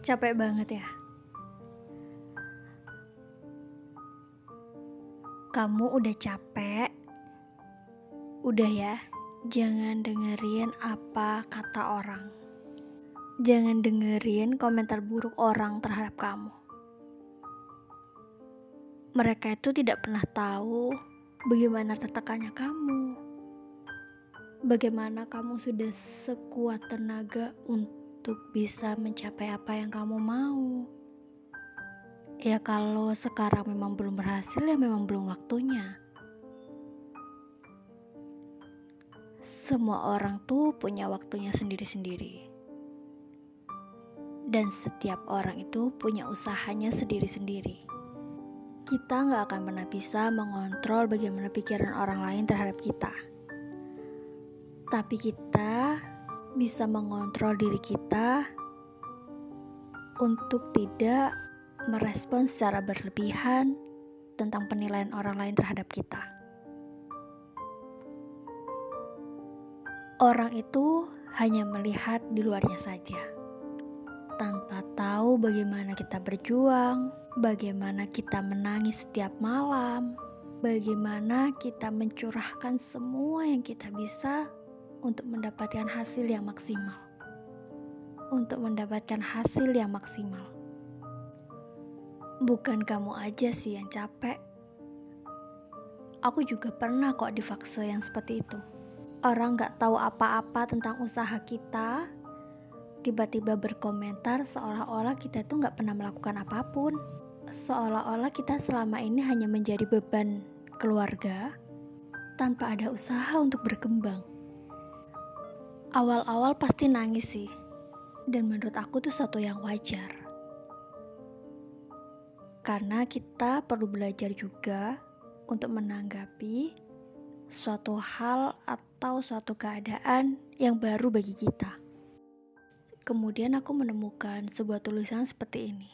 Capek banget ya. Kamu udah capek? Udah ya, jangan dengerin apa kata orang. Jangan dengerin komentar buruk orang terhadap kamu. Mereka itu tidak pernah tahu bagaimana tertekannya kamu. Bagaimana kamu sudah sekuat tenaga untuk bisa mencapai apa yang kamu mau. Ya kalau sekarang memang belum berhasil, ya memang belum waktunya. Semua orang tuh punya waktunya sendiri-sendiri. Dan setiap orang itu punya usahanya sendiri-sendiri. Kita gak akan pernah bisa mengontrol bagaimana pikiran orang lain terhadap kita. Tapi kita bisa mengontrol diri kita untuk tidak merespon secara berlebihan tentang penilaian orang lain terhadap kita. Orang itu hanya melihat di luarnya saja, tanpa tahu bagaimana kita berjuang, bagaimana kita menangis setiap malam, bagaimana kita mencurahkan semua yang kita bisa untuk mendapatkan hasil yang maksimal. Bukan kamu aja sih yang capek. Aku juga pernah kok di fase yang seperti itu. Orang gak tahu apa-apa tentang usaha kita, tiba-tiba berkomentar seolah-olah kita tuh gak pernah melakukan apapun. Seolah-olah kita selama ini hanya menjadi beban keluarga tanpa ada usaha untuk berkembang. Awal-awal pasti nangis sih, dan menurut aku tuh suatu yang wajar. Karena kita perlu belajar juga untuk menanggapi suatu hal atau suatu keadaan yang baru bagi kita. Kemudian aku menemukan sebuah tulisan seperti ini.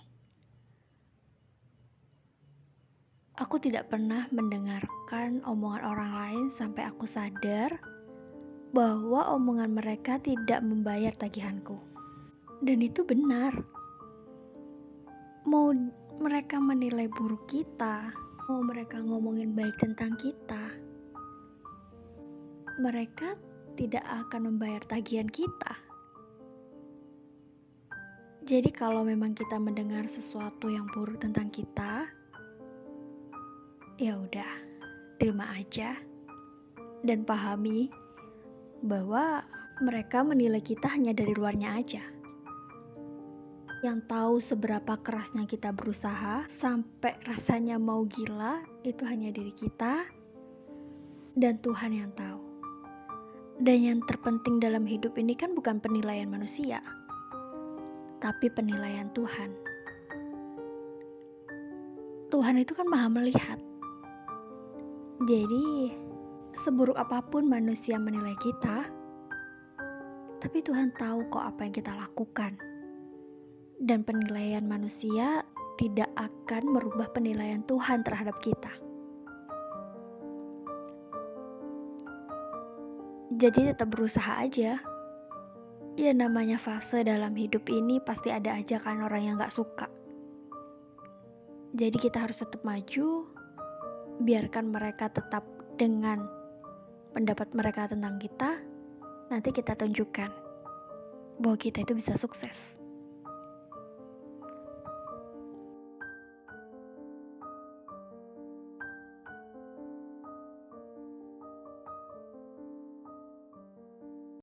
Aku tidak pernah mendengarkan omongan orang lain sampai aku sadar bahwa omongan mereka tidak membayar tagihanku. Dan itu benar. Mau mereka menilai buruk kita, mau mereka ngomongin baik tentang kita, mereka tidak akan membayar tagihan kita. Jadi kalau memang kita mendengar sesuatu yang buruk tentang kita, ya udah, terima aja dan pahami bahwa mereka menilai kita hanya dari luarnya aja. Yang tahu seberapa kerasnya kita berusaha sampai rasanya mau gila, itu hanya diri kita dan Tuhan yang tahu. Dan yang terpenting dalam hidup ini kan bukan penilaian manusia, tapi penilaian Tuhan. Tuhan itu kan maha melihat. Jadi, seburuk apapun manusia menilai kita, tapi Tuhan tahu kok apa yang kita lakukan. Dan penilaian manusia tidak akan merubah penilaian Tuhan terhadap kita. Jadi tetap berusaha aja. Ya namanya fase dalam hidup ini pasti ada aja kan orang yang gak suka. Jadi kita harus tetap maju, biarkan mereka tetap dengan pendapat mereka tentang kita, nanti kita tunjukkan bahwa kita itu bisa sukses.